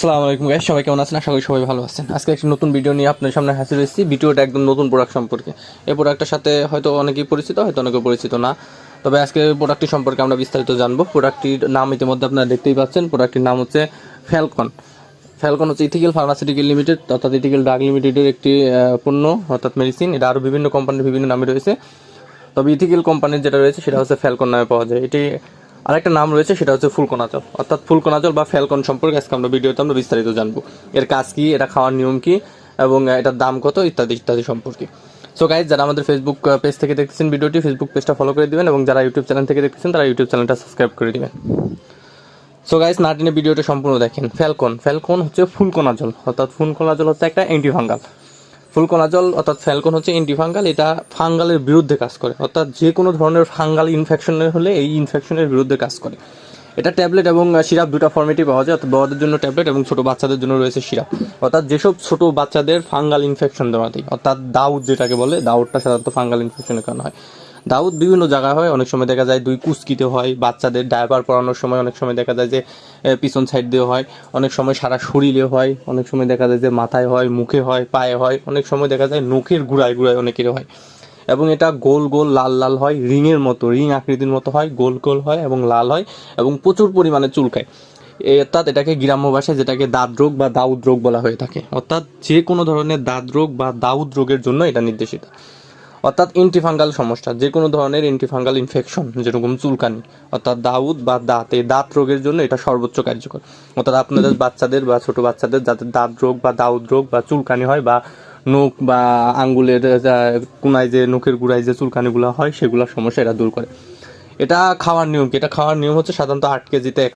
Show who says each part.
Speaker 1: আসসালামু আলাইকুম গাইস, সবাই কেমন আছেন? আশা করি সবাই ভালো আছেন। আজকে একটি নতুন ভিডিও নিয়ে আপনার সামনে হাজির হয়েছি। ভিডিওটা একদম নতুন প্রোডাক্ট সম্পর্কে। এই প্রোডাক্টের সাথে হয়তো অনেকেই পরিচিত, হয়তো অনেকে পরিচিত না। তবে আজকে প্রোডাক্টটি সম্পর্কে আমরা বিস্তারিত জানবো। প্রোডাক্টটির নাম ইতিমধ্যে আপনারা দেখতেই পাচ্ছেন। প্রোডাক্টটির নাম হচ্ছে ফ্যালকন। ফ্যালকন হচ্ছে ইথিক্যাল ফার্মাসিউটিক্যাল লিমিটেড অর্থাৎ ইথিক্যাল ড্রাগ লিমিটেডের একটি পণ্য অর্থাৎ মেডিসিন। এটা আরও বিভিন্ন কোম্পানির বিভিন্ন নামে রয়েছে। তবে ইথিক্যাল কোম্পানির যেটা রয়েছে সেটা হচ্ছে ফ্যালকন নামে পাওয়া যায়। এটি আরেকটা নাম রয়েছে, সেটা হচ্ছে ফুলকণাজল। অর্থাৎ ফুলকণাজল বা ফ্যালকন সম্পর্কে আজকে আমরা ভিডিওতে আমরা বিস্তারিত জানবো। এর কাজ কি, এটা খাওয়ার নিয়ম কি, এবং এটার দাম কত ইত্যাদি ইত্যাদি সম্পর্কে। সো গাইজ, যারা আমাদের ফেসবুক পেজ থেকে দেখতেছেন ভিডিওটি, ফেসবুক পেজটা ফলো করে দিবেন, এবং যারা ইউটিউব চ্যানেল থেকে দেখতেছেন তারা ইউটিউব চ্যানেলটা সাবস্ক্রাইব করে দিবেন। সো গাইজ, না টেনে ভিডিওটা সম্পূর্ণ দেখেন। ফ্যালকন হচ্ছে ফুলকণাজল। অর্থাৎ ফুলকণাজল হচ্ছে একটা অ্যান্টিফাঙ্গাল। ফুলকণাজল অর্থাৎ ফ্যালকন হচ্ছে অ্যান্টিফাঙ্গাল। এটা ফাঙ্গালের বিরুদ্ধে কাজ করে, অর্থাৎ যে কোনো ধরনের ফাঙ্গাল ইনফেকশনের হলে এই ইনফেকশনের বিরুদ্ধে কাজ করে। এটা ট্যাবলেট এবং সিরাপ দুটো ফর্মেটই পাওয়া যায়। অর্থাৎ বড়দের জন্য ট্যাবলেট এবং ছোটো বাচ্চাদের জন্য রয়েছে সিরাপ। অর্থাৎ যেসব ছোটো বাচ্চাদের ফাঙ্গাল ইনফেকশন দেওয়াতেই, অর্থাৎ দাউদ যেটাকে বলে, দাউদটা সাধারণত ফাঙ্গাল ইনফেকশনের কারণে হয়। দাউদ বিভিন্ন জায়গায় হয়। অনেক সময় দেখা যায় দুই কুস্কিতে হয়, বাচ্চাদের ডায়াপার পরানোর সময় অনেক সময় দেখা যায় যে পিছন সাইড দিয়ে হয়, অনেক সময় সারা শরীরে হয়, অনেক সময় দেখা যায় যে মাথায় হয়, মুখে হয়, পায়ে হয়, অনেক সময় দেখা যায় নখের গুড়ায় গুড়ায় অনেকের হয়। এবং এটা গোল গোল লাল লাল হয়, রিংয়ের মতো, রিং আকৃতির মতো হয়, গোল গোল হয় এবং লাল হয় এবং প্রচুর পরিমাণে চুলকায়। অর্থাৎ এটাকে গ্রাম্য ভাষায় যেটাকে দাঁত রোগ বা দাউদ রোগ বলা হয়ে থাকে। অর্থাৎ যে কোনো ধরনের দাঁত রোগ বা দাউদ রোগের জন্য এটা নির্দেশিত। অর্থাৎ এন্টিফাঙ্গাল সমস্যা, যে কোনো ধরনের এন্টিফাঙ্গাল ইনফেকশন, যেরকম চুলকানি, অর্থাৎ দাউদ বা দাঁত, এই দাঁত রোগের জন্য এটা সর্বোচ্চ কার্যকর। অর্থাৎ আপনাদের বাচ্চাদের বা ছোটো বাচ্চাদের যাদের দাঁত রোগ বা দাউদ রোগ বা চুলকানি হয়, বা নখ বা আঙ্গুলের কোনায় যে নখের গুড়ায় যে চুলকানিগুলো হয় সেগুলোর সমস্যা এটা দূর করে। এটা খাওয়ার নিয়ম কি? এটা খাওয়ার নিয়ম হচ্ছে সাধারণত 8 কেজিতে